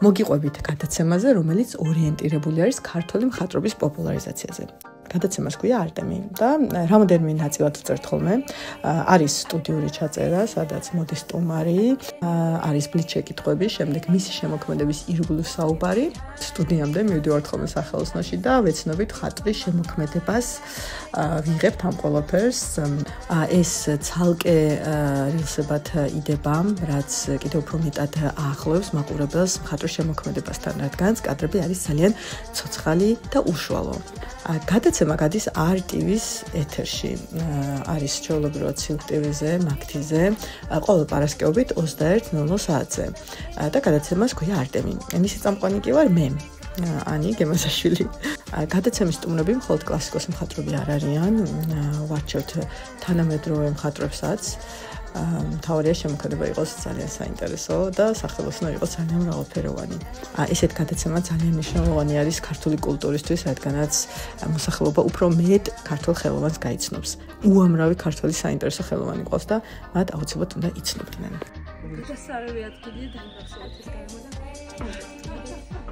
მოგიყვებით გადაცემაზე, რომელიც ორიენტირებული არის ქართული მხატვრობის პოპულარიზაციაზე. გადაცემას ქვია არტემი და რამოდენიმე ნაწილად ვწერთ ხოლმე. არის სტუდიური ჩაწერა, სადაც მოდის სტუმარი, არის ბლიც შეკითხვები, შემდეგ მისი შემოქმედების ირგვლივ საუბარი. სტუდიამდე მივდივართ ხოლმე სახელოსნოში და ვეცნობით ხატვის შემოქმედებას, ვიღებთ ამ ყველაფერს. ეს ცალკე რილსებად იდება, რაც კიდევ უფრო მეტად აახლოებს მაყურებელს მხატვრის შემოქმედებასთან, რადგან კადრები არის ძალიან ცოცხალი და უშუალო. გადაცემა გადის RTV-ს ეთერში. არის ჩვეულებრივად Silk TV-ზე, Mag TV-ზე, ყოველ პარასკევობით 21:00 საათზე. და გადაცემას ქვია არტემი. მისი წამყვანი კი ვარ მე. Ani გემასაშვილი. გადაცემის სტუმრები მხოლოდ კლასიკოს მხატვრები არ არიან, ვარჩევთ თანამედროვე მხატვრებსაც. მთავარია შემოქმედება იყოს ძალიან საინტერესო და სახელოსნო იყოს ძალიან მრავალფეროვანი. ესეთ გადაცემა ძალიან მნიშვნელოვანი არის ქართული კულტურისთვის, რადგანაც მოსახლეობა უფრო მეტ ქართულ ხელოვანს გაიცნობს. უამრავი ქართული საინტერესო ხელოვანი ყავს და მათ აუცილებლად უნდა იცნობდნენ. გასარევი ადგილია დაიმახსოვრების გარემო და